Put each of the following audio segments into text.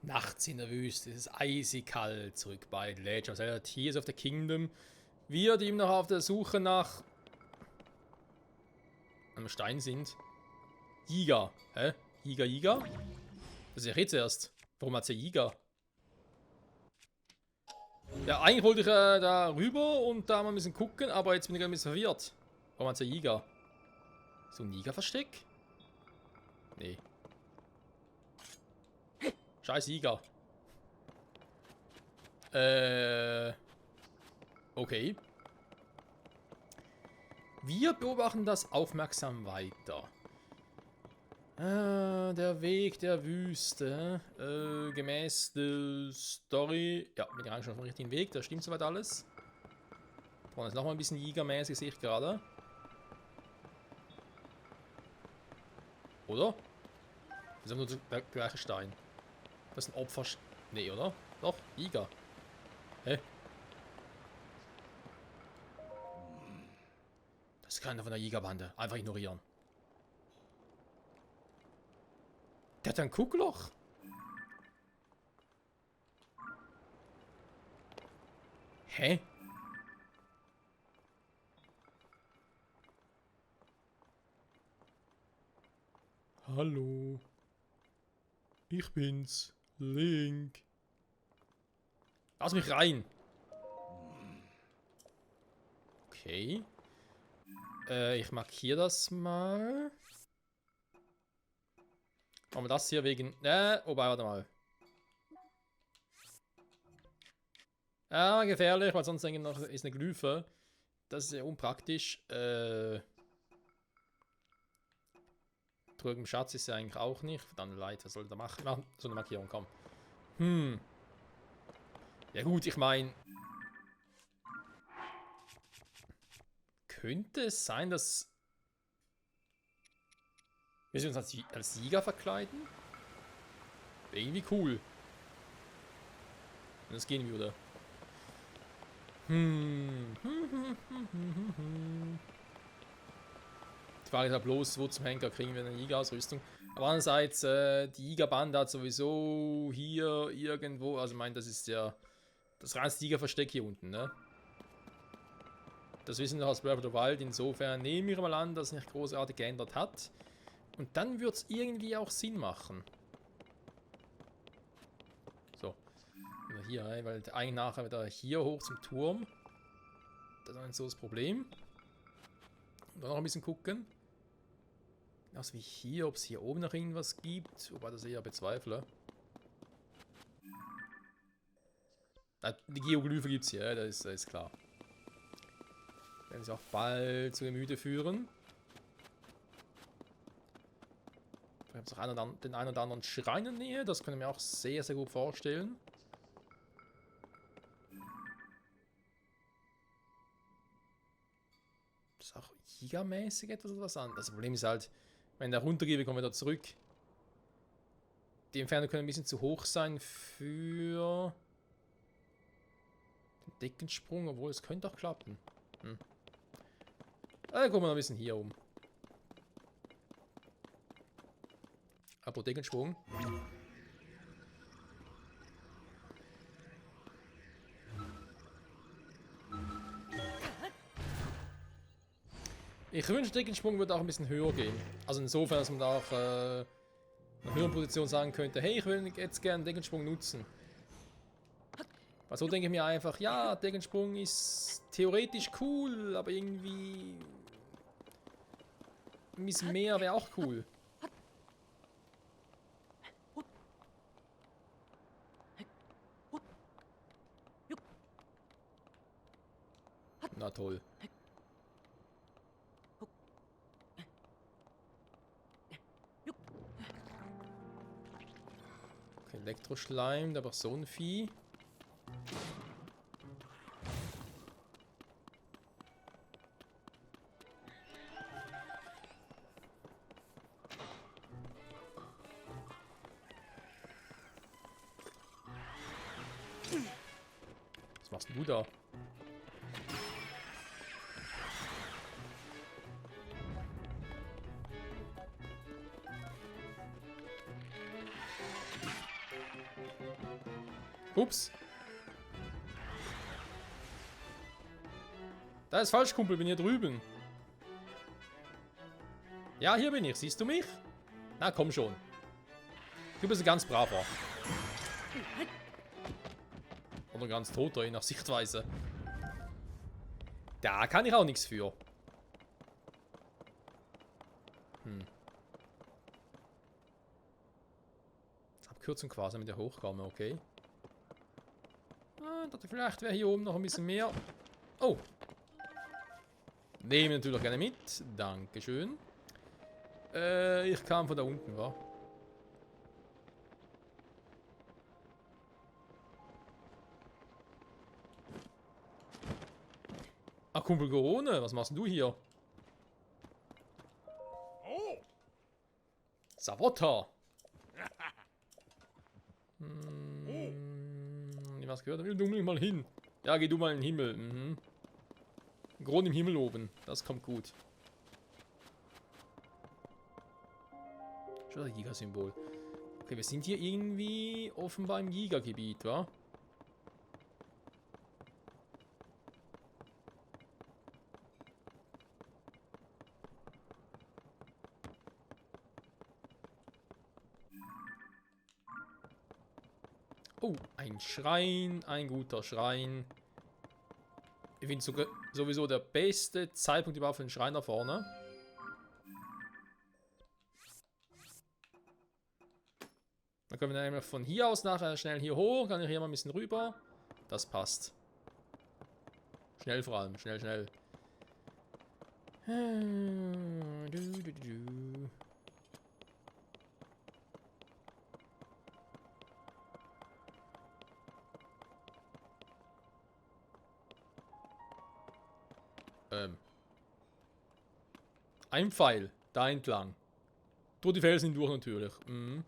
Nachts in der Wüste, es ist eisig kalt, zurück bei Legend of Zelda Tears of the Kingdom. Wir, die noch auf der Suche nach einem Stein sind. Jiga. Hä? Jiga, Jiga? Das ist ja jetzt erst. Warum hat's ja Jiga? Ja, eigentlich wollte ich da rüber und da mal ein bisschen gucken, aber jetzt bin ich ein bisschen verwirrt. Warum hat's ja Jiga? So ein Jiga-Versteck? Nee. Scheiß Jiga. Okay. Wir beobachten das aufmerksam weiter. Der Weg der Wüste. Gemäß der Story. Ja, bin ich eigentlich schon auf dem richtigen Weg. Da stimmt soweit alles. Vorne ist nochmal ein bisschen Jägermäßig, sehe ich gerade. Oder? Das ist nur der gleiche Stein. Das ist ein Opfer. Nee, oder? Doch, Jäger. Hä? Das ist keiner von der Jägerbande. Einfach ignorieren. Der hat ein Guckloch. Hä? Hallo. Ich bin's. Link. Lass mich rein. Okay. Ich markiere das mal. Machen wir das hier wegen... wobei, warte mal. Gefährlich, weil sonst noch ist eine Glyphe. Das ist ja unpraktisch. Trug im Schatz ist ja eigentlich auch nicht. Verdammt leid, was soll ich da machen? Ach, so eine Markierung, komm. Ja gut, ich meine... Könnte es sein, dass... wir uns als Sieger verkleiden? Wäre irgendwie cool. Wenn das gehen würde. Die Frage ist ja bloß, wo zum Henker kriegen wir eine Jägerausrüstung. Aber andererseits, die Jägerbande hat sowieso hier irgendwo, also ich meine, das ist ja das reinste Jägerversteck hier unten, ne? Das wissen wir aus Breath of the Wild, insofern nehmen wir mal an, dass es nicht großartig geändert hat. Und dann wird es irgendwie auch Sinn machen. So. Hier, weil eigentlich nachher wieder hier hoch zum Turm. Das ist dann so das Problem. Und dann noch ein bisschen gucken. Genauso wie hier, ob es hier oben noch irgendwas gibt. Wobei das eher bezweifle. Die Geoglyphe gibt es hier, das ist klar. Werden sie auch bald zu Gemüte führen. Ich habe auch den einen oder anderen Schrein in der Nähe. Das können wir auch sehr, sehr gut vorstellen. Das ist auch gigamäßig etwas oder was anderes. Das Problem ist halt, wenn der runtergeht, wir kommen wieder zurück. Die Entfernung können ein bisschen zu hoch sein für den Deckensprung, obwohl es könnte auch klappen. Dann gucken wir noch ein bisschen hier um. Apropos Deckensprung. Ich wünschte, Deckensprung würde auch ein bisschen höher gehen. Also insofern, dass man da auch in einer höheren Position sagen könnte, hey, ich will jetzt gerne Deckensprung nutzen. Weil so denke ich mir einfach, ja, Deckensprung ist theoretisch cool, aber irgendwie ein bisschen mehr wäre auch cool. Na toll. Okay, Elektroschleim, aber so ein Vieh. Was machst du da? Ups. Da ist falsch, Kumpel, bin hier drüben. Ja, hier bin ich. Siehst du mich? Na, komm schon. Du bist ein ganz braver. Oder ein ganz toter, je nach Sichtweise. Da kann ich auch nichts für. Abkürzung quasi mit der Hochkame, okay. Ah, dachte vielleicht wäre hier oben noch ein bisschen mehr. Oh. Nehme natürlich gerne mit. Dankeschön. Ich kam von da unten, wa? Ah, Kumpel Gorone, was machst denn du hier? Oh, Savotta. Was gehört? Will du mal hin? Ja, geh du mal in den Himmel. Mhm. Grund im Himmel oben. Das kommt gut. Schon das Giga-Symbol. Okay, wir sind hier irgendwie offenbar im Giga-Gebiet, wa? Oh, ein Schrein, ein guter Schrein. Ich finde sogar sowieso der beste Zeitpunkt überhaupt für den Schrein da vorne. Dann können wir nämlich von hier aus nachher schnell hier hoch, kann ich hier mal ein bisschen rüber. Das passt. Schnell vor allem, schnell, schnell. Ein Pfeil, da entlang. Durch die Felsen hindurch natürlich. Mhm.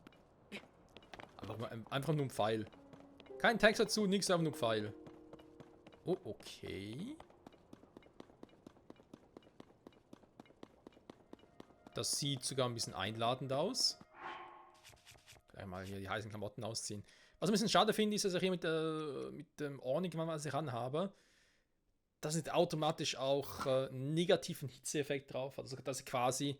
Einfach nur ein Pfeil. Kein Text dazu, nichts, einfach nur ein Pfeil. Oh, okay. Das sieht sogar ein bisschen einladend aus. Gleich mal hier die heißen Klamotten ausziehen. Was ich ein bisschen schade finde, ist, dass ich hier mit dem Ornig, was ich anhabe, dass nicht automatisch auch negativen Hitzeeffekt drauf hat. Also, dass ich quasi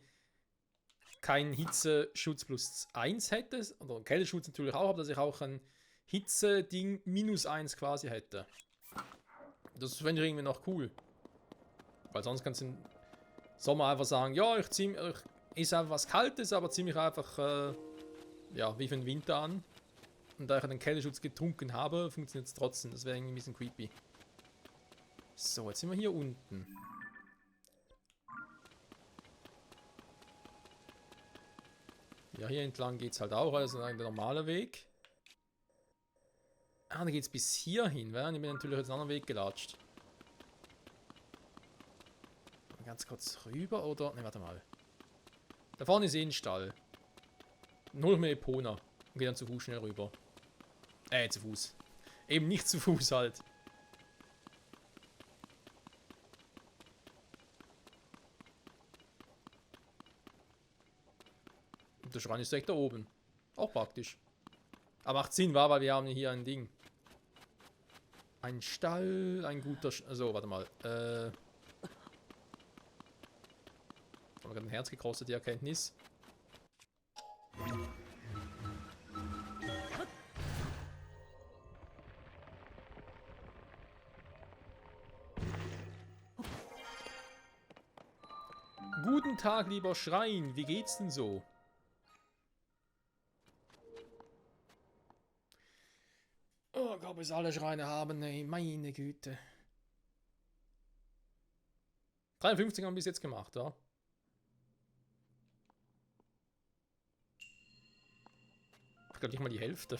keinen Hitzeschutz plus 1 hätte. Oder einen Kälteschutz natürlich auch, aber dass ich auch ein Hitze-Ding minus 1 quasi hätte. Das fände ich irgendwie noch cool. Weil sonst kannst du im Sommer einfach sagen, ja, ich ist einfach was Kaltes, aber zieh mich einfach ja, wie für den Winter an. Und da ich den Kälteschutz getrunken habe, funktioniert es trotzdem. Das wäre irgendwie ein bisschen creepy. So, jetzt sind wir hier unten. Ja, hier entlang geht es halt auch, also der normale Weg. Ah, da geht es bis hier hin, weil ich bin natürlich jetzt einen anderen Weg gelatscht. Ganz kurz rüber, oder? Ne, warte mal. Da vorne ist eh ein Stall. Dann hol ich mir Epona und gehe dann zu Fuß schnell rüber. Zu Fuß. Eben nicht zu Fuß halt. Und der Schrein ist direkt da oben. Auch praktisch. Aber macht Sinn, war, weil wir haben hier ein Ding. Ein Stall, ein guter... Also, warte mal. Haben wir gerade ein Herz gekostet, die Erkenntnis. Guten Tag, lieber Schrein. Wie geht's denn so? Oh Gott, bis alle Schreine haben, ey. Meine Güte. 53 haben wir bis jetzt gemacht, ja? Ich glaube nicht mal die Hälfte.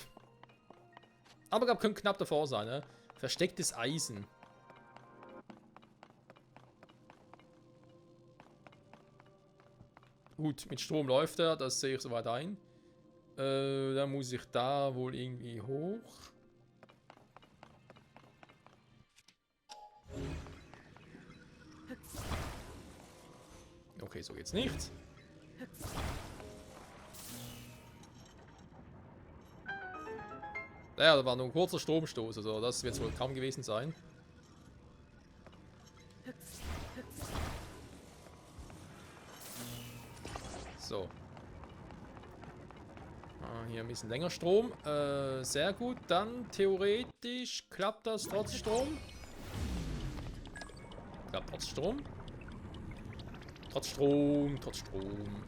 Aber gab könnte knapp davor sein, ne? Verstecktes Eisen. Gut, mit Strom läuft er, das sehe ich soweit ein. Dann muss ich da wohl irgendwie hoch. Okay, so geht's nicht. Ja, da war nur ein kurzer Stromstoß, also das wird es wohl kaum gewesen sein. So. Hier ein bisschen länger Strom. Sehr gut. Dann theoretisch klappt das trotz Strom. Klappt trotz Strom. Trotz Strom, trotz Strom.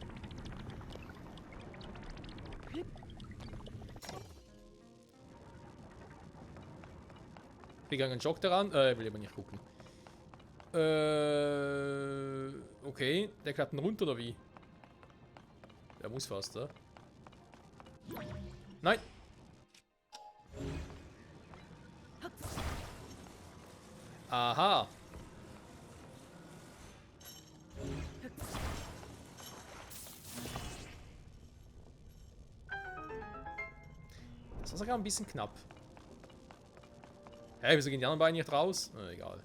Wir einen Jog daran. Will aber nicht gucken. Okay. Der klappt dann runter oder wie? Der muss fast, oder? Nein! Aha! Das war sogar ein bisschen knapp. Hä, wieso gehen die anderen beiden nicht raus? Egal.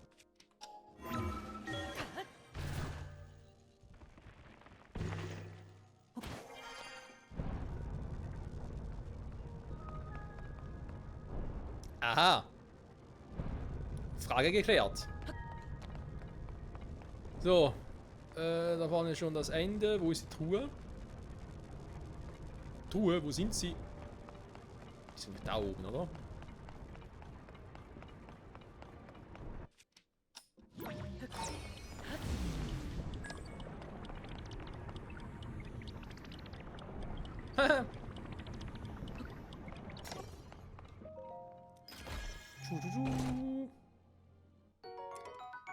Aha! Frage geklärt. So. Da vorne ist schon das Ende. Wo ist die Truhe? Truhe, wo sind sie? Die sind da oben, oder?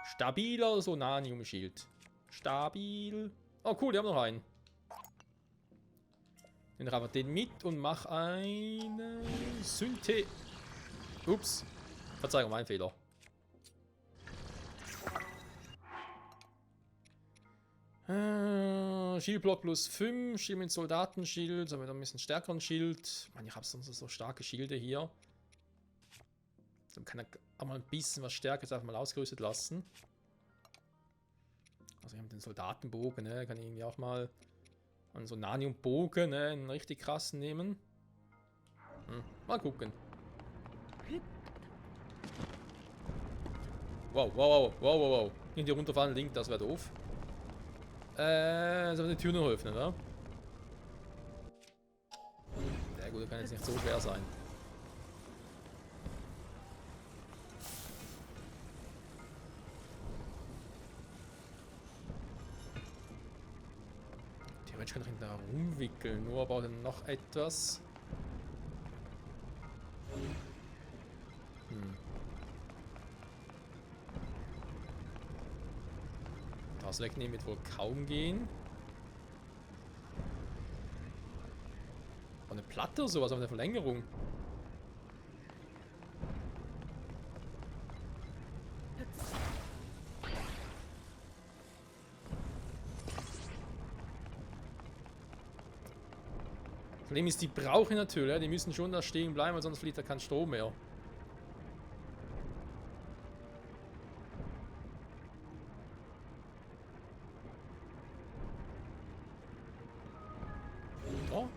Stabiler Sonanium-Schild. Stabil. Oh cool, die haben noch einen. Dann nehmen wir den mit und mach eine Synthi. Ups. Verzeihung, mein Fehler. Schildblock plus 5, Schild mit Soldatenschild, so mit ein bisschen stärkeren Schild. Mann, ich habe sonst so starke Schilde hier. Dann kann er auch mal ein bisschen was Stärkeres einfach mal ausgerüstet lassen. Also ich habe den Soldatenbogen, ne? Kann ich irgendwie auch mal einen Sonanium-Bogen, ne? Einen richtig krassen nehmen. Mal gucken. Wow, wow, wow, wow, wow. Nicht hier runterfallen, Link, das wäre doof. Sollen wir die Tür noch öffnen, oder? Ja gut, das kann jetzt nicht so schwer sein. Theoretisch kann ich ihn da rumwickeln, nur braucht er noch etwas. Das wegnehmen wird wohl kaum gehen. Oh, eine Platte oder sowas, aber eine Verlängerung. Das Problem ist, die brauchen natürlich, die müssen schon da stehen bleiben, weil sonst fliegt da kein Strom mehr. Oh.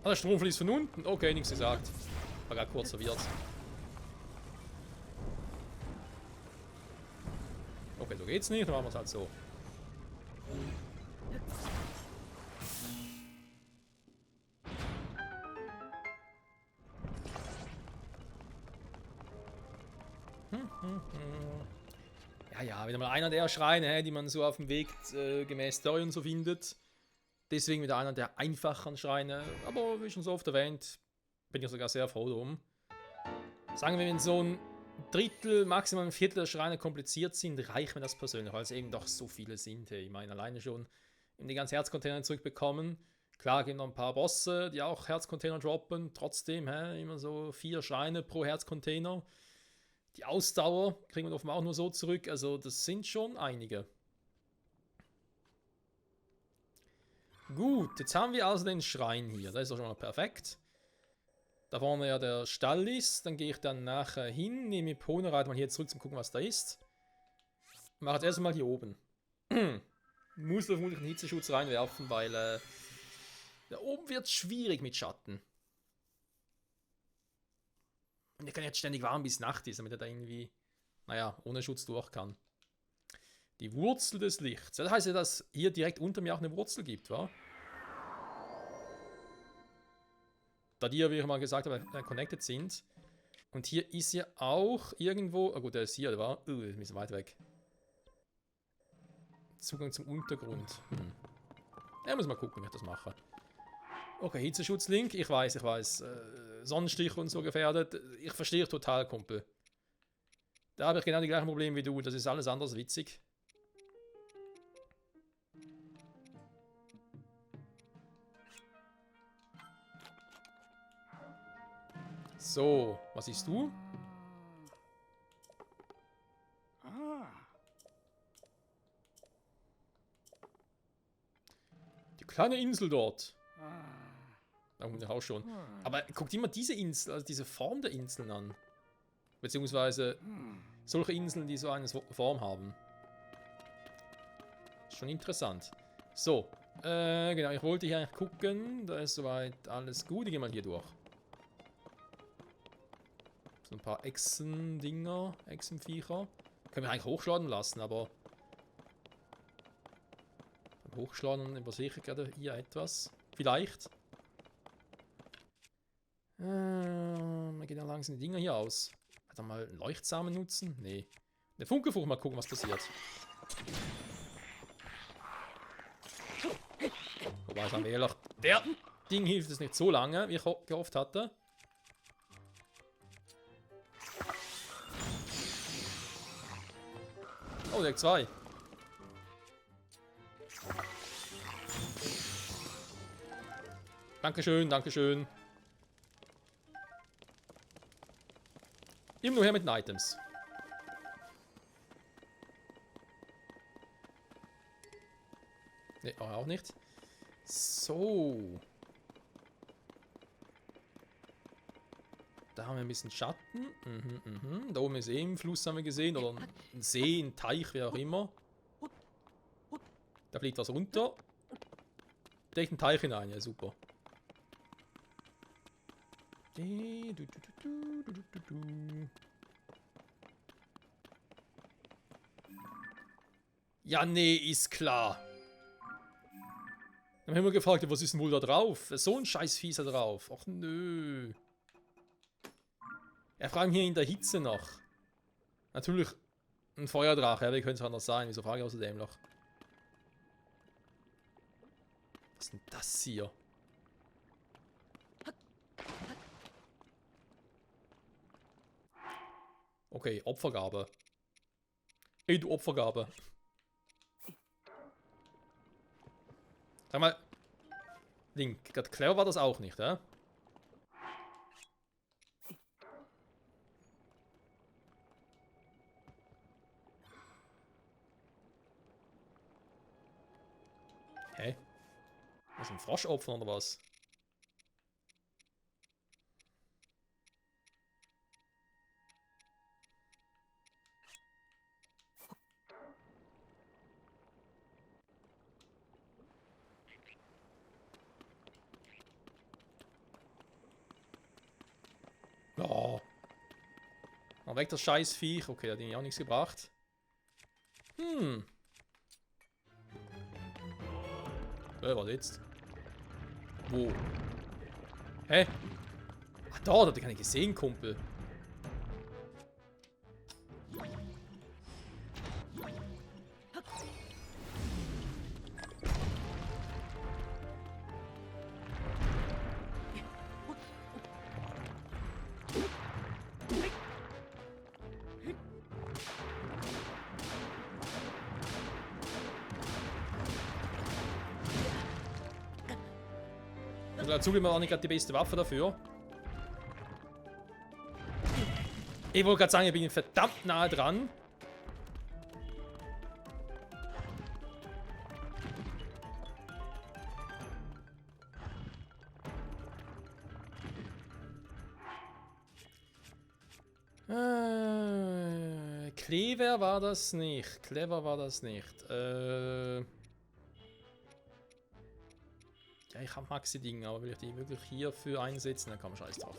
Ah, der Strom fließt von unten. Okay, nichts gesagt. War gerade kurz verwirrt. Okay, so geht's nicht, dann machen wir es halt so. Ja, wieder mal einer der Schreine, die man so auf dem Weg gemäß Story und so findet. Deswegen wieder einer der einfachen Schreine. Aber wie schon so oft erwähnt, bin ich sogar sehr froh drum. Sagen wir, wenn so ein Drittel, maximal ein Viertel der Schreine kompliziert sind, reicht mir das persönlich, weil es eben doch so viele sind. Ich meine, alleine schon die ganzen Herzcontainer zurückbekommen. Klar, gibt noch ein paar Bosse, die auch Herzcontainer droppen. Trotzdem, immer so 4 Schreine pro Herzcontainer. Die Ausdauer kriegen wir offenbar auch nur so zurück. Also das sind schon einige. Gut, jetzt haben wir also den Schrein hier. Das ist doch schon mal perfekt. da vorne ja der Stall ist. Dann gehe ich dann nachher hin, nehme Epona, reite mal hier zurück zum gucken, was da ist. Mache jetzt erstmal hier oben. Muss da vermutlich einen Hitzeschutz reinwerfen, weil da oben wird es schwierig mit Schatten. Und der kann jetzt ständig warm bis Nacht ist, damit er da irgendwie, naja, ohne Schutz durch kann. Die Wurzel des Lichts. Das heißt ja, dass hier direkt unter mir auch eine Wurzel gibt, wa? Da die ja, wie ich mal gesagt habe, connected sind. Und hier ist ja auch irgendwo, gut, der ist hier, wa? Ist ein bisschen weit weg. Zugang zum Untergrund. Ja, muss mal gucken, wie ich das mache. Okay, Hitzeschutzlink. Ich weiß. Sonnenstich und so gefährdet. Ich verstehe total, Kumpel. Da habe ich genau die gleichen Probleme wie du. Das ist alles anders witzig. So, was siehst du? Die kleine Insel dort. Da kommt ich auch schon. Aber guck dir mal diese Insel, also diese Form der Inseln an. Beziehungsweise solche Inseln, die so eine Form haben. Schon interessant. So, genau, ich wollte hier eigentlich gucken. Da ist soweit alles gut. Ich gehe mal hier durch. So ein paar Echsen-Dinger, Echsenviecher. Können wir eigentlich hochschlagen lassen, aber beim Hochschlagen übersehe ich gerade hier etwas. Vielleicht. Wir gehen ja langsam die Dinger hier aus. Hat er mal einen Leuchtsamen nutzen? Nee. Eine Funkefuch, mal gucken, was passiert. Wobei, sagen wir ehrlich, der Ding hilft es nicht so lange, wie ich gehofft hatte. Oh, Deck 2. Dankeschön, Dankeschön. Immer nur her mit den Items. Ne, auch nicht. So. Da haben wir ein bisschen Schatten. Da oben ist eh ein Fluss, haben wir gesehen. Oder ein See, ein Teich, wie auch immer. Da fliegt was runter. Direkt ein Teich hinein, ja super. Ja, nee, ist klar. Dann haben wir gefragt, was ist denn wohl da drauf? So ein scheiß Vieh ist da drauf. Ach nö. Er fragt hier in der Hitze noch. Natürlich ein Feuerdrache, ja, wie könnte es anders sein? Wieso frage ich außerdem noch? Was ist denn das hier? Okay, Opfergabe. Ey, du Opfergabe. Sag mal. Link, gerade clever war das auch nicht, ja? Hä? Was ist ein Froschopfer oder was? Oh. Mal weg das scheiß Viech. Okay, hat ihn auch nichts gebracht. Was jetzt? Wo? Hä? Ach, da hat er gar nicht gesehen, Kumpel. Zugeben wir auch nicht gerade die beste Waffe dafür. Ich wollte gerade sagen, ich bin verdammt nahe dran. Clever war das nicht. Clever war das nicht. Ja, ich habe Maxi-Dinge, aber will ich die wirklich hierfür einsetzen, dann kann man scheiß drauf.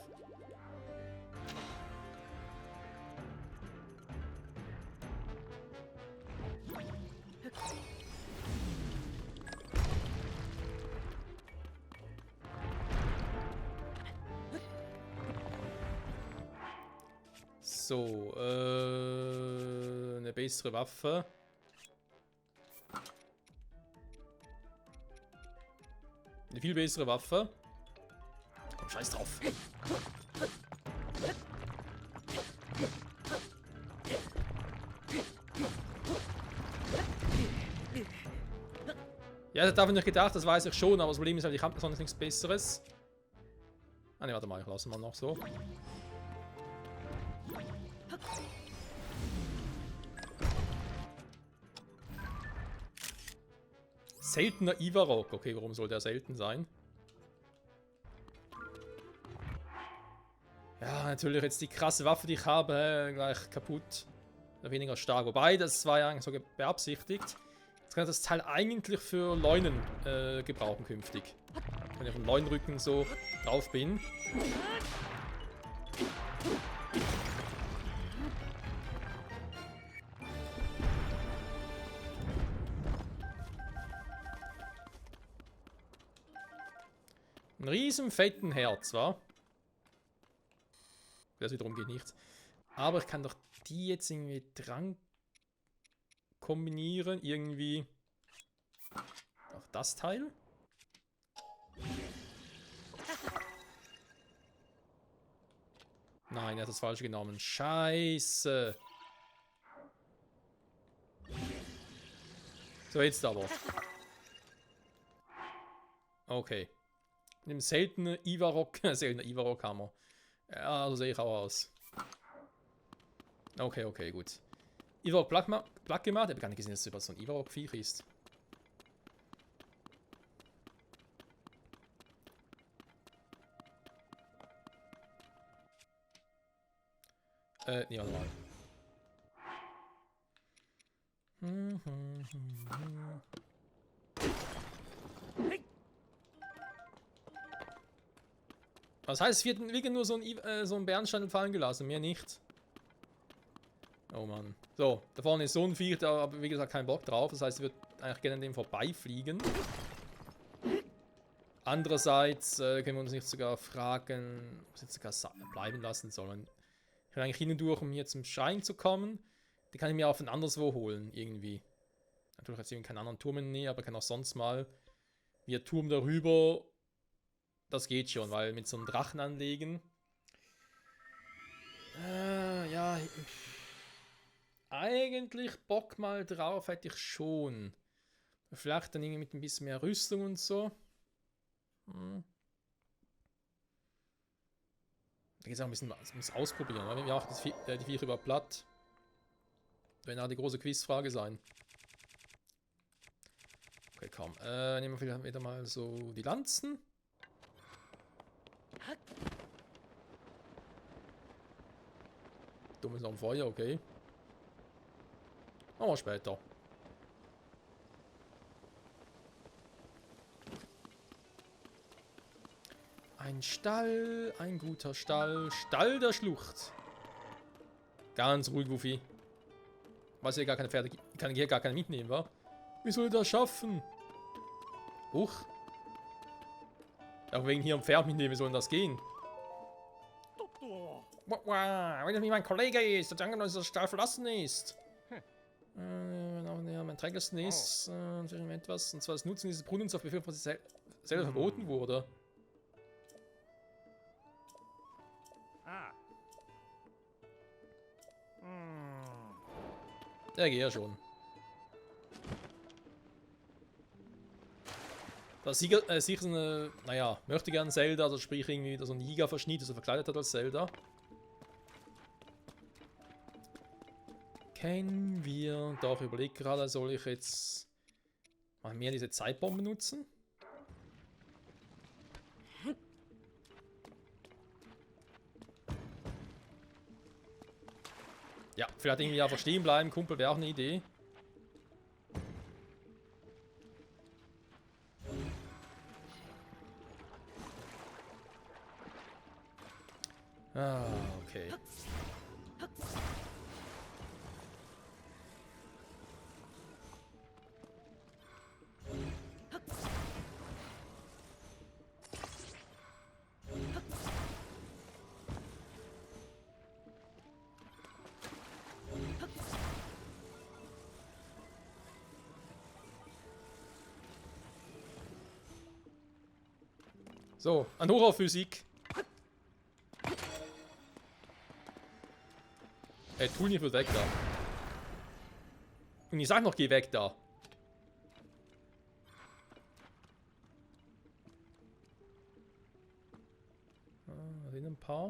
So, eine bessere Waffe. Eine viel bessere Waffe. Komm, scheiß drauf. Ja, das darf ich nicht gedacht, das weiß ich schon, aber das Problem ist halt, ich habe sonst nichts Besseres. Ah ne, warte mal, ich lasse mal noch so. Seltener Ivarok. Okay, warum soll der selten sein? Ja, natürlich jetzt die krasse Waffe, die ich habe, gleich kaputt. Oder weniger stark. Wobei, das war ja eigentlich sogar beabsichtigt. Jetzt kann ich das Teil eigentlich für Leunen gebrauchen künftig. Wenn ich auf dem Leunenrücken so drauf bin. Ein riesen fetten Herz, wa? Das wiederum geht nichts. Aber ich kann doch die jetzt irgendwie dran kombinieren. Irgendwie. Auch das Teil. Nein, er hat das falsche genommen. Scheiße. So, jetzt aber. Okay. Mit dem seltenen Ivarok. Seltener Ivarok-Hammer. Ja, so sehe ich auch aus. Okay, okay, gut. Ivarok platt gemacht. Ich habe gar nicht gesehen, dass es über so ein Ivarok-Viech ist. Nee, warte mal. Das heißt, es wird wirklich nur so ein Bernstein fallen gelassen, mehr nicht. Oh Mann. So, da vorne ist so ein Viech, da habe ich wie gesagt keinen Bock drauf. Das heißt, es wird eigentlich gerne an dem vorbeifliegen. Andererseits können wir uns nicht sogar fragen, ob es jetzt sogar bleiben lassen sollen. Ich will eigentlich hin und durch, um hier zum Schein zu kommen. Die kann ich mir auch von anderswo holen, irgendwie. Natürlich hat sie keinen anderen Turm in der Nähe, aber kann auch sonst mal via Turm darüber. Das geht schon, weil mit so einem Drachen anlegen. Ja. Eigentlich Bock mal drauf hätte ich schon. Vielleicht dann irgendwie mit ein bisschen mehr Rüstung und so. Da geht es auch ein bisschen ausprobieren. Weil wir auch die Viecher über platt. Wenn auch die große Quizfrage sein. Okay, komm. Nehmen wir vielleicht wieder mal so die Lanzen. Dumm ist noch ein Feuer, okay. Machen wir später. Ein Stall, ein guter Stall. Stall der Schlucht. Ganz ruhig, Wuffy. Weiß ja gar keine Pferde. Ich kann hier gar keine mitnehmen, wa? Wie soll ich das schaffen? Huch. Auch wegen hier ein Pferd mitnehmen, wie soll denn das gehen? Wenn das nicht mein Kollege ist, der angenommen, dass der Stall verlassen ist. Wenn auch näher mein Trägersten ist, etwas. Und zwar das Nutzen dieses Brunnens auf Befehl von sich selber verboten wurde. Ja, geht ja schon. Das Sieger ist eine, naja, möchte gern Zelda, also sprich irgendwie so ein Jägerverschnitt, das er verkleidet hat als Zelda. Kennen wir. Doch, überlegt gerade, soll ich jetzt mal mehr diese Zeitbomben nutzen? Ja, vielleicht irgendwie einfach stehen bleiben, Kumpel, wäre auch eine Idee. Ah, okay. So, ein Hoch auf Physik. Ey, tu nicht weg da. Und ich sag noch, geh weg da. Ah, da sind ein paar.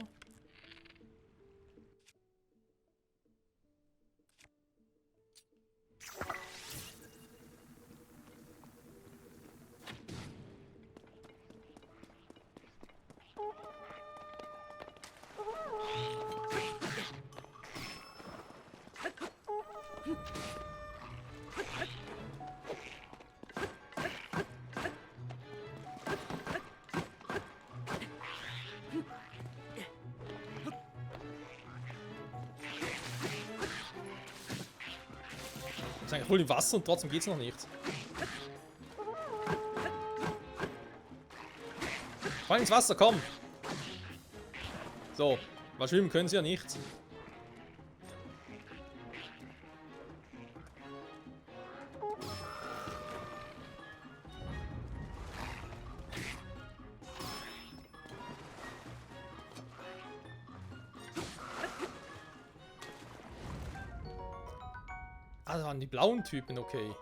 Ich sag, voll im Wasser und trotzdem geht's noch nicht. Fall ins Wasser, komm! So, weil schwimmen können sie ja nicht. Ah, das waren die blauen Typen, okay.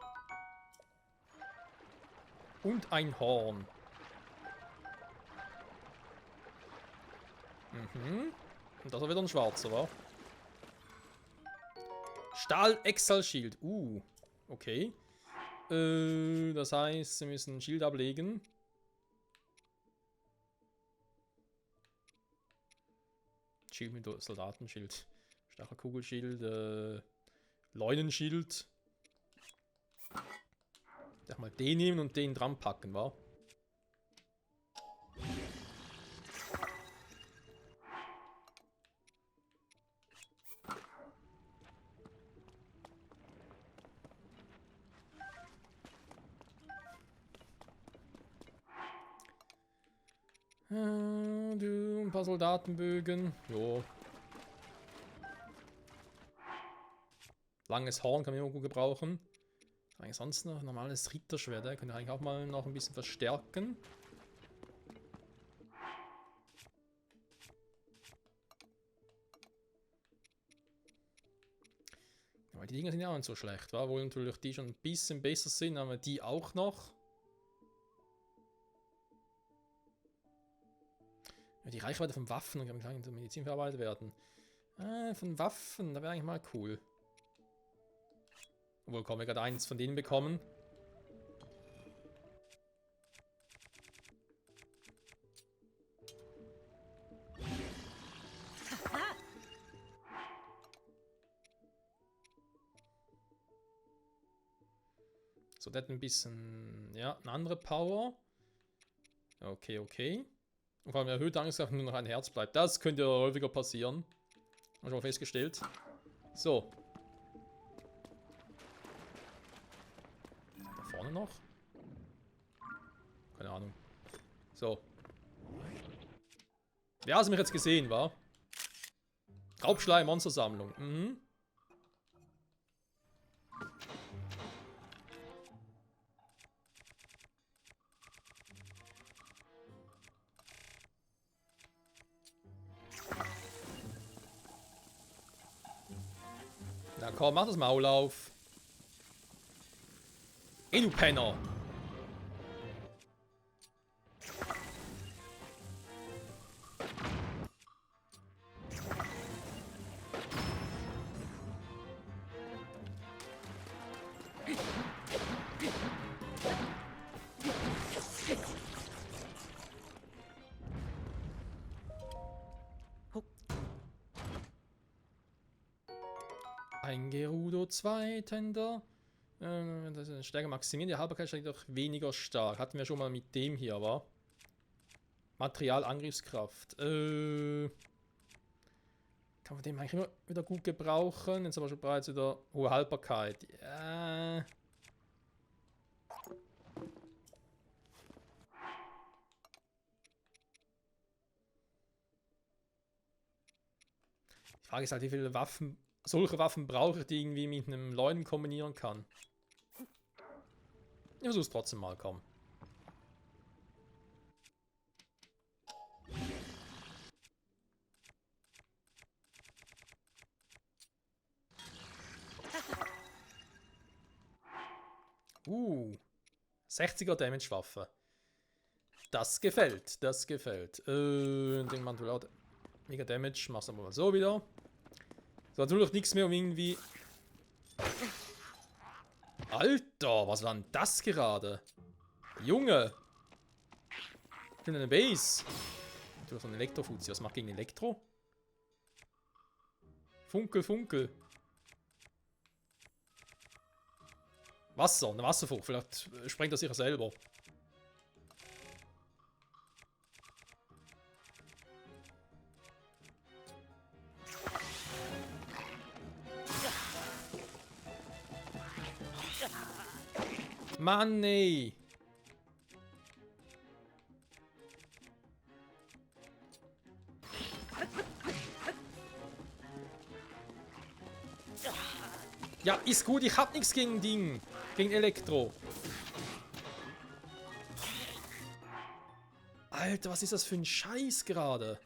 Und ein Horn. Mhm. Und das war wieder ein schwarzer, wa? Stahl-Exal-Schild. Okay. Das heißt, sie müssen ein Schild ablegen. Schild mit Soldatenschild. Stachelkugelschild, Leunenschild. Ich mal den nehmen und den dran packen, wa? Ein paar Soldatenbögen. Jo. Langes Horn kann man immer gut gebrauchen. Eigentlich sonst noch normales Ritterschwert. Könnte eigentlich auch mal noch ein bisschen verstärken. Aber die Dinger sind ja auch nicht so schlecht, wa? Obwohl natürlich die schon ein bisschen besser sind, aber die auch noch. Ja, die Reichweite von Waffen und Medizin verarbeitet werden. Von Waffen, da wäre eigentlich mal cool. Obwohl, kommen wir gerade eins von denen bekommen. So, der hat ein bisschen, ja, eine andere Power. Okay, okay. Und vor allem erhöht Angst, dass nur noch ein Herz bleibt. Das könnte häufiger passieren. Haben wir schon mal festgestellt. So. Da vorne noch? Keine Ahnung. So. Wer hat mich jetzt gesehen, wa? Raubschleim, Monstersammlung. Mhm. Na komm, mach das Maul auf. Ey, du Penner. Ein Gerudo Zweitender. Das ist eine Stärke maximieren. Die Haltbarkeit steigt doch weniger stark. Hatten wir schon mal mit dem hier, wa? Material, Angriffskraft. Kann man den eigentlich immer wieder gut gebrauchen. Jetzt aber schon bereits wieder hohe Haltbarkeit. Ja. Die Frage ist halt, wie viele Waffen, solche Waffen brauche ich, die irgendwie mit einem Leuten kombinieren kann. Ich versuch's trotzdem mal, komm. Uh, 60er Damage-Waffe. Das gefällt, das gefällt. Den Mantulat. Mega Damage, mach's aber mal so wieder. So, natürlich nichts mehr um irgendwie. Alter, was war denn das gerade? Junge! Ich bin eine Base. Natürlich so ein Elektrofuzzi. Was macht gegen Elektro? Funkel, Funkel. Wasser, eine Wasserfrucht. Vielleicht sprengt er sich ja selber. Mann, ey. Ja, ist gut, ich hab nichts gegen Ding. Gegen Elektro. Alter, was ist das für ein Scheiß gerade?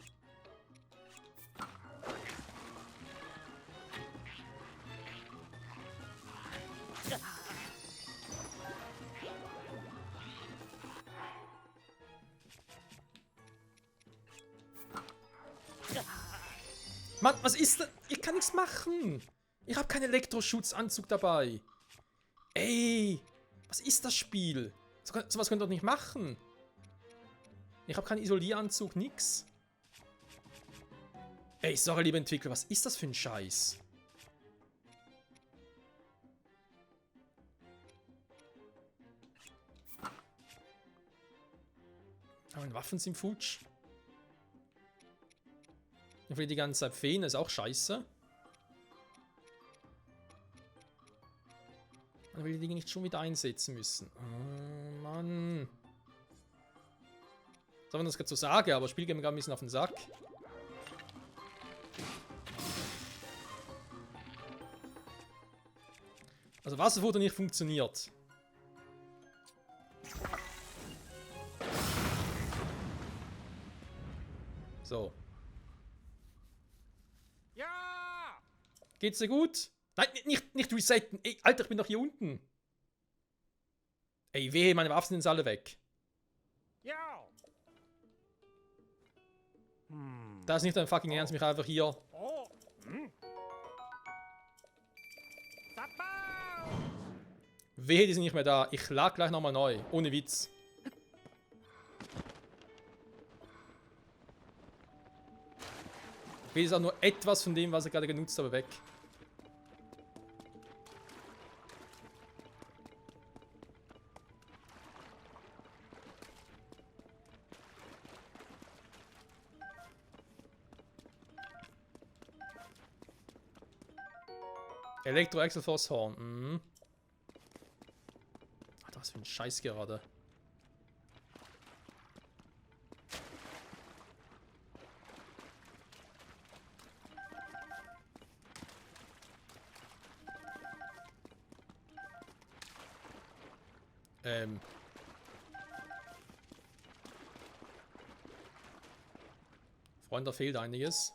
Mann, was ist das? Ich kann nichts machen. Ich habe keinen Elektroschutzanzug dabei. Ey, was ist das Spiel? Sowas könnt ihr doch nicht machen. Ich habe keinen Isolieranzug, nix. Ey, sorry, liebe Entwickler, was ist das für ein Scheiß? Meine Waffen sind futsch. Ich will die ganze Zeit fehlen, das ist auch scheiße. Man will die Dinge nicht schon wieder einsetzen müssen. Oh, Mann. Soll man das gerade so sagen, aber das Spiel geht mir gerade ein bisschen auf den Sack. Also Wasserfutter nicht funktioniert. So. Ja! Geht's dir gut? Nein, nicht resetten. Ey, Alter, ich bin doch hier unten. Ey, wehe, meine Waffen sind alle weg. Ja! Da ist nicht dein fucking Ernst, mich einfach hier. Oh! Zappa! Wehe, die sind nicht mehr da. Ich lag gleich nochmal neu. Ohne Witz. Wehe, ist auch nur etwas von dem, was ich gerade genutzt habe, weg. Elektro-Axel-Force-Horn. Mhm. Alter, was für ein Scheiß gerade. Freund, da fehlt einiges.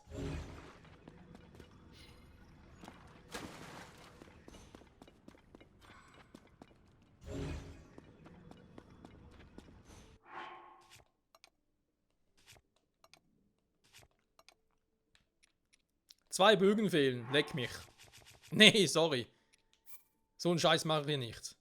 Zwei Bögen fehlen. Leck mich. Nee, sorry. So einen Scheiß mache ich nicht.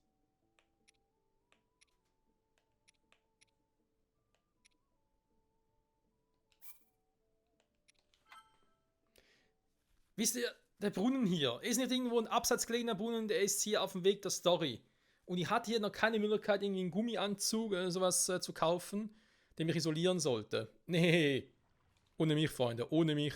Wisst ihr, Der Brunnen hier ist nicht irgendwo ein abseits gelegener Brunnen, der ist hier auf dem Weg der Story. Und ich hatte hier noch keine Möglichkeit, irgendwie einen Gummianzug oder sowas zu kaufen, der mich isolieren sollte. Nee. Ohne mich, Freunde, ohne mich.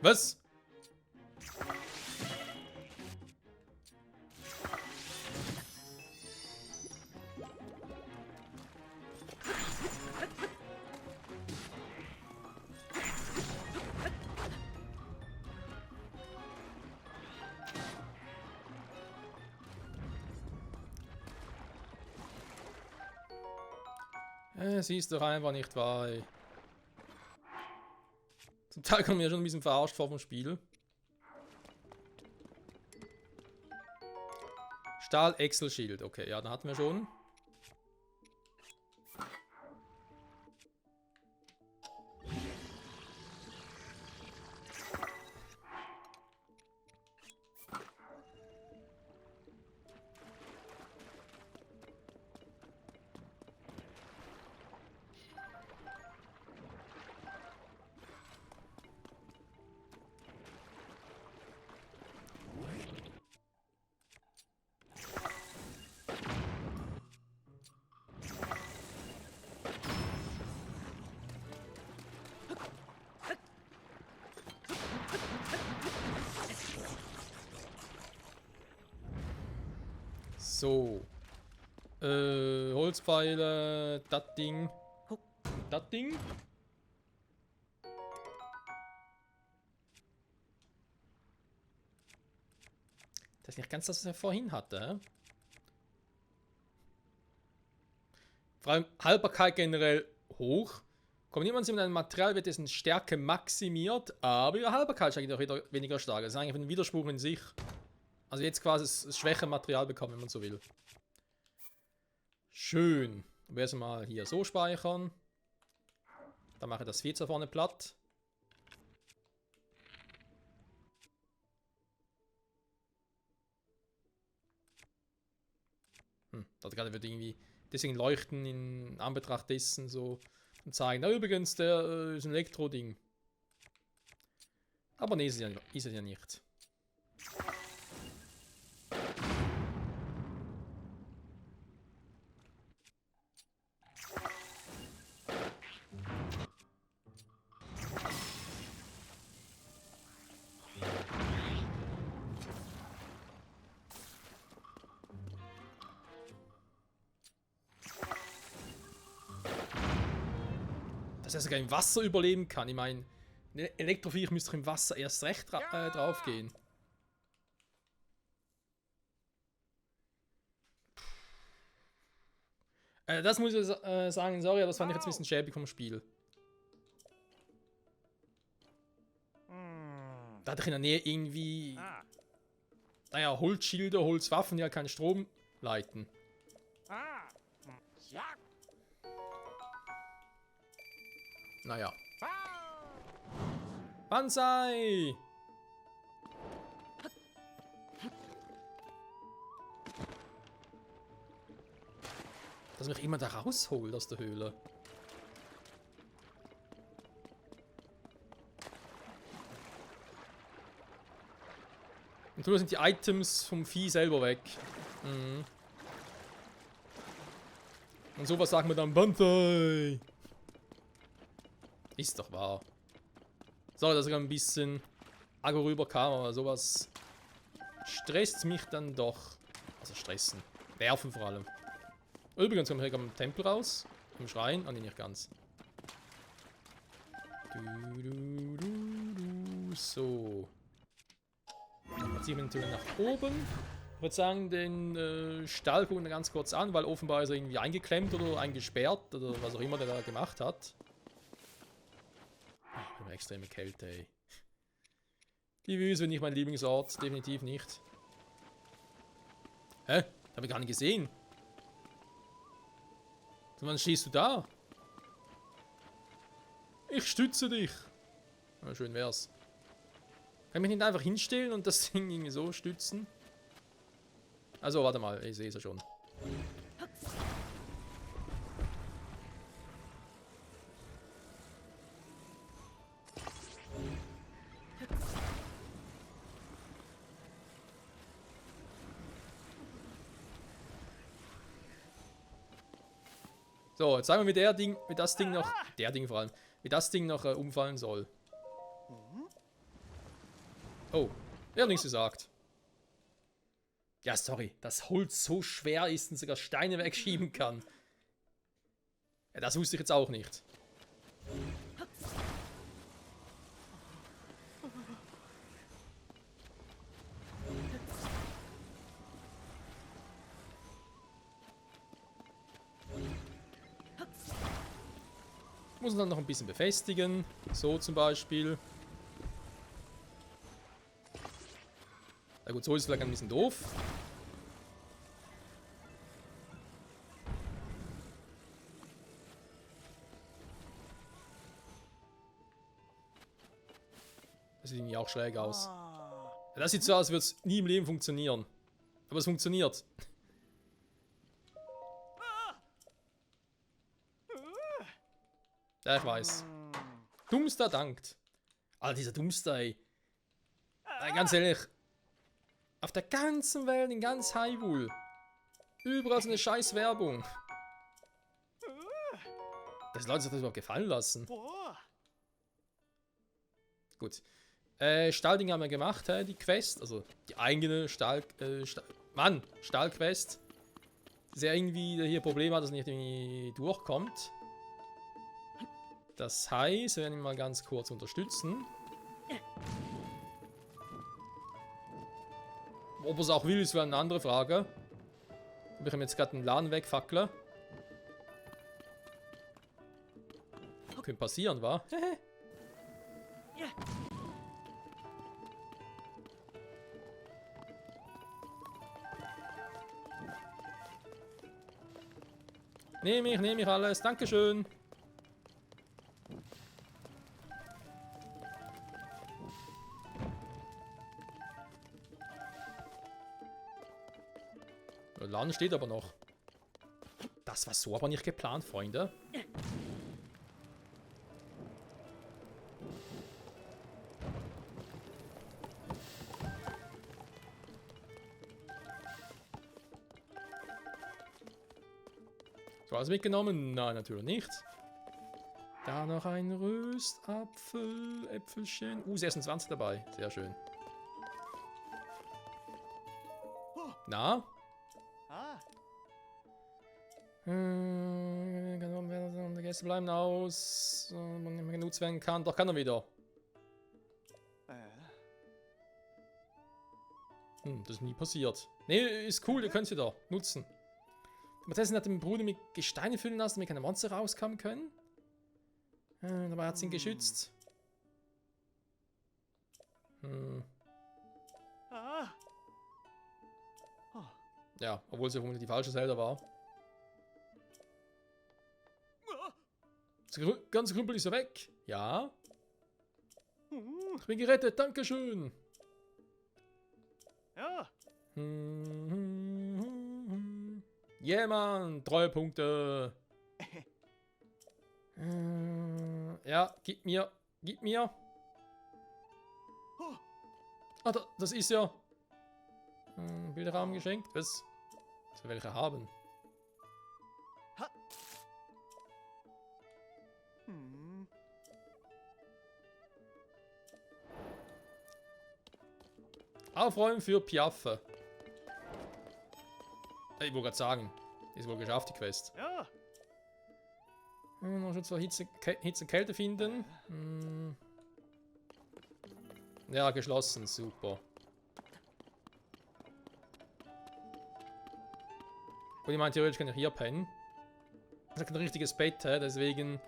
Was? Sie ist doch einfach nicht wahr. Ey. Zum Teil kommen wir schon ein bisschen verarscht vor vom Spiel. Stahl-Excel-Schild. Okay, ja, dann hatten wir schon. So. Holzpfeile, das Ding. Das Ding. Das ist nicht ganz das, was er vorhin hatte. Vor allem Haltbarkeit generell hoch. Kommt niemand mit einem Material, wird dessen Stärke maximiert, aber ihre Haltbarkeit steigt auch wieder weniger stark. Das ist eigentlich ein Widerspruch in sich. Also jetzt quasi das schwächere Material bekommen, wenn man so will. Schön. Ich werde es mal hier so speichern. Dann mache ich das Vieh da vorne platt. Dort gerade wird irgendwie deswegen leuchten in Anbetracht dessen so und zeigen. Na übrigens, der ist ein Elektro-Ding. Aber nee, ist es ja nicht. Dass er sogar im Wasser überleben kann. Ich meine, ein Elektroviech müsste im Wasser erst recht drauf gehen. Das muss ich sagen, sorry, das fand ich jetzt ein bisschen schäbig vom Spiel. Da hatte ich in der Nähe irgendwie, naja, Holzschilder, Holzwaffen, die ja keinen Strom leiten. Naja. Banzai! Dass mich immer da rausholt aus der Höhle. Und so sind die Items vom Vieh selber weg. Mhm. Und sowas sagen wir dann Banzai! Ist doch wahr. So, dass er ein bisschen aggro rüberkam, aber sowas stresst mich dann doch. Also stressen. Nerven vor allem. Übrigens kommen wir hier am Tempel raus. Im Schrein. Ah, nee, nicht ganz. So. Jetzt ziehen wir natürlich nach oben. Ich würde sagen, den Stall gucken wir ganz kurz an, weil offenbar ist er irgendwie eingeklemmt oder eingesperrt oder was auch immer der da gemacht hat. Ach, eine extreme Kälte, ey. Die Wüste nicht mein Lieblingsort, definitiv nicht. Hä? Hab ich gar nicht gesehen. Und wann stehst du da? Ich stütze dich. Na, schön wär's. Kann ich mich nicht einfach hinstellen und das Ding irgendwie so stützen? Also, warte mal, ich sehe es ja schon. So, jetzt sagen wir, wie das Ding noch, vor allem, wie das Ding noch umfallen soll. Oh, er hat nichts gesagt. Ja, sorry, dass Holz so schwer ist und sogar Steine wegschieben kann. Ja, das wusste ich jetzt auch nicht. Muss man dann noch ein bisschen befestigen. So zum Beispiel. Na gut, so ist es vielleicht ein bisschen doof. Das sieht irgendwie auch schräg aus. Ja, das sieht so aus, als würde es nie im Leben funktionieren. Aber es funktioniert. Ja, ich weiß. Dumpster dankt. Alter, dieser Dumpster, ey. Ganz ehrlich. Auf der ganzen Welt, in ganz Hyrule. Überall so eine scheiß Werbung. Dass Leute sich das überhaupt gefallen lassen. Gut. Stahlding haben wir gemacht, die Quest. Also die eigene Stahlquest. Dass er irgendwie hier Probleme hat, dass er nicht irgendwie durchkommt. Das heißt, wir werden ihn mal ganz kurz unterstützen. Ob er es auch will, ist eine andere Frage. Ich habe jetzt gerade einen Laden wegfackle. Könnte passieren, wa? Nehme ich alles. Dankeschön. Der Laden steht aber noch. Das war so aber nicht geplant, Freunde. So, alles mitgenommen? Nein, natürlich nicht. Da noch ein Röstapfel, Äpfelchen. 26 dabei. Sehr schön. Na? Die Gäste bleiben aus. Man nicht mehr genutzt werden kann. Doch, kann er wieder. Das ist nie passiert. Ne, ist cool, ihr könnt sie da nutzen. Stattdessen hat den Bruder mit Gesteine füllen lassen, damit keine Monster rauskommen können. Dabei hat sie ihn geschützt. Ja, obwohl sie vermutlich die falsche Zelda war. Das ganze Krümpel ist ja weg. Ja. Ich bin gerettet, dankeschön. Ja. Yeah, Mann, 3 Punkte. Ja, gib mir. Ah, das ist ja. Bilderrahmen geschenkt. Was? Was will welche haben? Aufräumen für Piaffe. Ich wollte gerade sagen, ist wohl geschafft, die Quest. Ja. Noch Schutz vor Hitze und Kälte finden. Ja, geschlossen, super. Und ich meine, theoretisch kann ich hier pennen. Das ist ein richtiges Bett, deswegen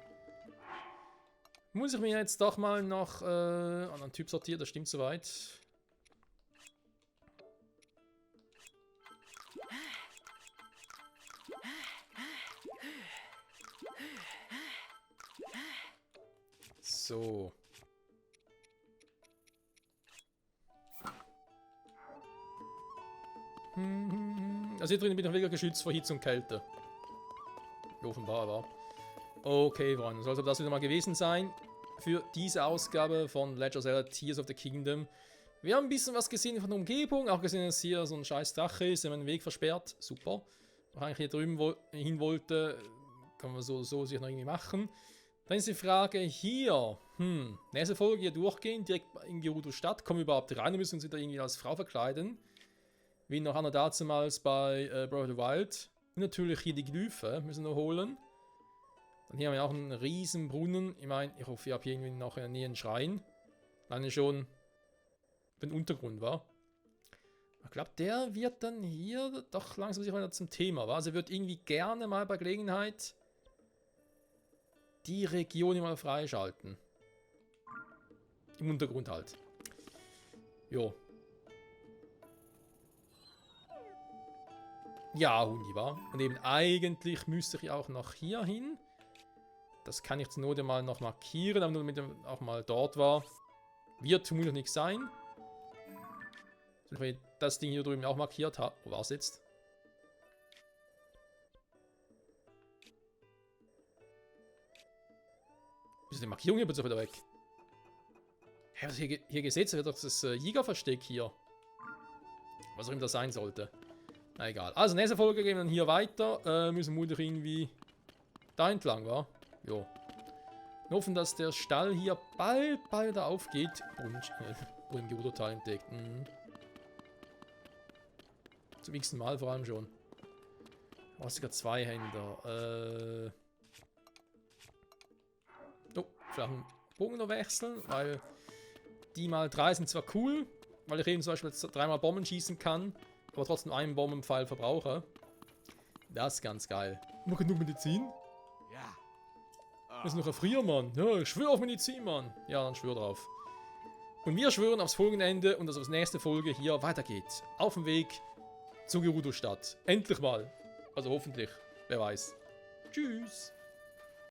Muss ich mir jetzt doch mal noch einen Typ sortieren, das stimmt soweit. So. Also hier drin bin ich wieder geschützt vor Hitze und Kälte. Offenbar war. Okay, Freunde, sollte das wieder mal gewesen sein für diese Ausgabe von Legend of Zelda Tears of the Kingdom. Wir haben ein bisschen was gesehen von der Umgebung, auch gesehen, dass hier so ein scheiß Drache ist, der mir den Weg versperrt. Super. Wenn ich eigentlich hier drüben hin wollte, kann man so sicher noch irgendwie machen. Dann ist die Frage hier, nächste Folge hier durchgehen, direkt in Gerudo-Stadt, kommen wir überhaupt rein und müssen uns wieder irgendwie als Frau verkleiden. Wie noch einer dazumals bei Breath of the Wild. Und natürlich hier die Glyphe müssen wir holen. Dann hier haben wir auch einen riesen Brunnen. Ich meine, ich hoffe, ihr habt hier irgendwie noch in der Nähe einen Schrein. Alleine schon für den Untergrund, war. Ich glaube, der wird dann hier doch langsam sicher wieder zum Thema, war. Also er wird irgendwie gerne mal bei Gelegenheit die Region mal freischalten. Im Untergrund halt. Jo. Ja, Hundi, war. Und eben eigentlich müsste ich auch noch hier hin. Das kann ich zur Not mal noch markieren, aber nur damit er auch mal dort war. Wird vermutlich nichts sein. Wenn ich das Ding hier drüben auch markiert habe. Wo war es jetzt? Ist die Markierung hier plötzlich wieder weg? Hä, was hier gesetzt wird, doch das Jägerversteck hier. Was auch immer das sein sollte. Na egal. Also, nächste Folge gehen wir dann hier weiter. Müssen wir irgendwie da entlang, wa? Jo. Wir hoffen, dass der Stall hier bald wieder aufgeht. Und Gerudo-Teil entdeckt. Zum x-ten Mal vor allem schon. Oh, sogar Zweihänder. Oh, vielleicht einen Bogen noch wechseln, weil die mal 3 sind zwar cool, weil ich eben zum Beispiel jetzt 3-mal Bomben schießen kann, aber trotzdem einen Bombenpfeil verbrauche. Das ist ganz geil. Noch genug Medizin? Ja. Das ist noch ein Friermann. Ja, ich schwöre auf Medizin, Mann. Ja, dann schwör drauf. Und wir schwören aufs Folgenende und dass aufs nächste Folge hier weitergeht. Auf dem Weg zur Gerudo-Stadt. Endlich mal. Also hoffentlich. Wer weiß. Tschüss.